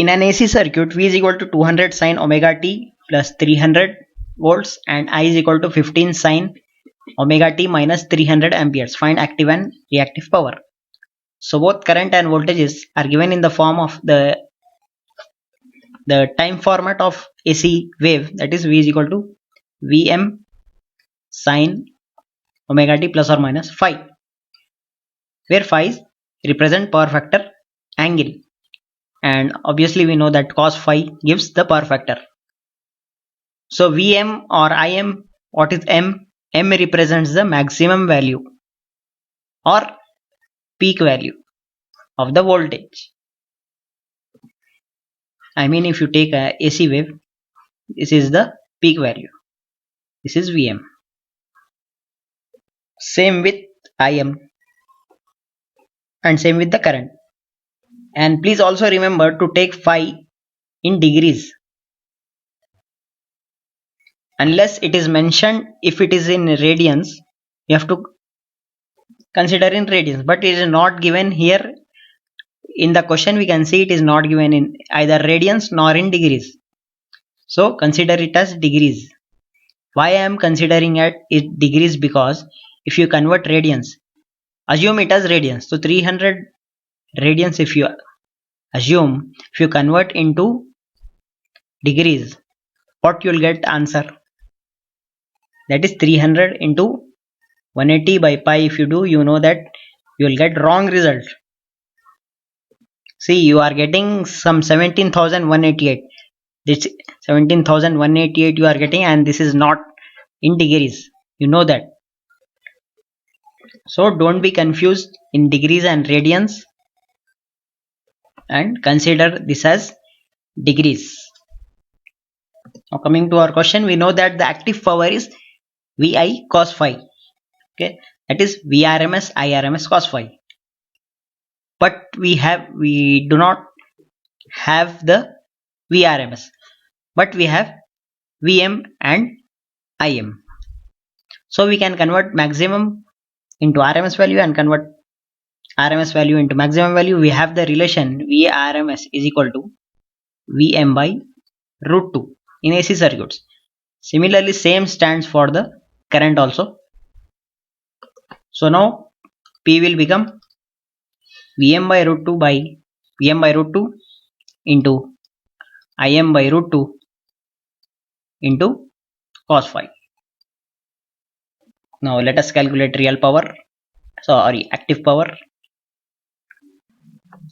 In an AC circuit, V is equal to 200 sine omega t plus 300 volts and I is equal to 15 sine omega t minus 300 amperes. Find active and reactive power. So both current and voltages are given in the form of the time format of AC wave, that is V is equal to Vm sine omega t plus or minus phi, where phi represent power factor angle, and obviously we know that cos phi gives the power factor. So Vm or Im, what is M? M represents the maximum value or peak value of the voltage. I mean, if you take a AC wave, this is the peak value, this is Vm. Same with Im and same with the current. And please also remember to take phi in degrees, unless it is mentioned. If it is in radians, you have to consider in radians, but it is not given here in the question. We can see it is not given in either radians nor in degrees, so consider it as degrees. Why I am considering it degrees? Because if you convert radians, assume it as radians, so 300 radians, if you assume, if you convert into degrees, what you will get answer? That is 300 into 180 by pi. If you do, you know that you will get wrong result. See, you are getting some 17,188. This 17,188 you are getting, and this is not in degrees, you know that. So don't be confused in degrees and radians, and consider this as degrees. Now coming to our question, we know that the active power is Vi cos phi. Okay, that is Vrms Irms cos phi. But we do not have the Vrms, but we have Vm and Im. So we can convert maximum into RMS value and convert RMS value into maximum value. We have the relation Vrms is equal to Vm by root 2 in AC circuits. Similarly, same stands for the current also. So now P will become Vm by root 2 by Vm by root 2 into Im by root 2 into cos phi. Now let us calculate real power, sorry, active power.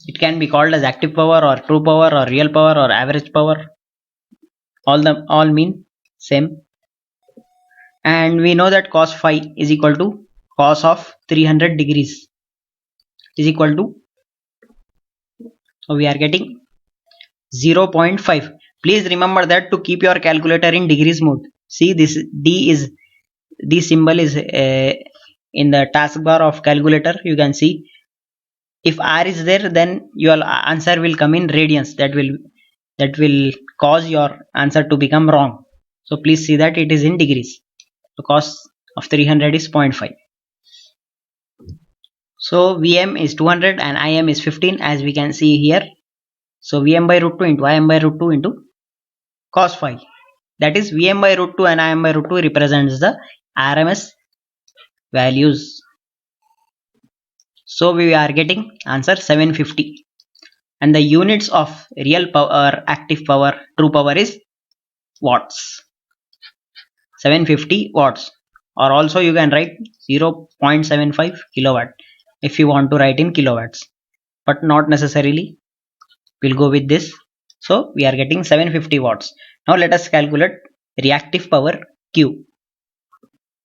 It can be called as active power or true power or real power or average power. All mean same. And we know that cos phi is equal to cos of 300 degrees is equal to, so we are getting 0.5. Please remember that to keep your calculator in degrees mode. See, this D symbol is in the taskbar of calculator. You can see if R is there, then your answer will come in radians. That will cause your answer to become wrong. So please see that it is in degrees. So cos of 300 is 0.5. So Vm is 200 and Im is 15, as we can see here. So Vm by root 2 into Im by root 2 into cos phi. That is Vm by root 2 and Im by root 2 represents the RMS values. So we are getting answer 750. And the units of real power, active power, true power is watts. 750 watts. Or also you can write 0.75 kilowatt if you want to write in kilowatts, but not necessarily. We'll go with this. So we are getting 750 watts. Now let us calculate reactive power Q.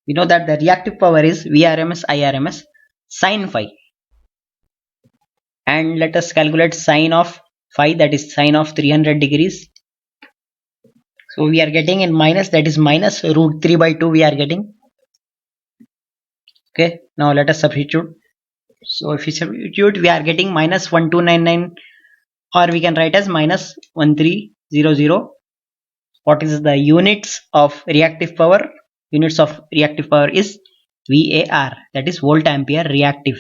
We know that the reactive power is Vrms Irms sin phi. And let us calculate sine of phi, that is sine of 300 degrees. So we are getting in minus, that is minus root 3 by 2 we are getting. Okay, now let us substitute. So if we substitute, we are getting minus 1299, or we can write as minus 1300. What is the units of reactive power? Units of reactive power is VAR, that is volt ampere reactive.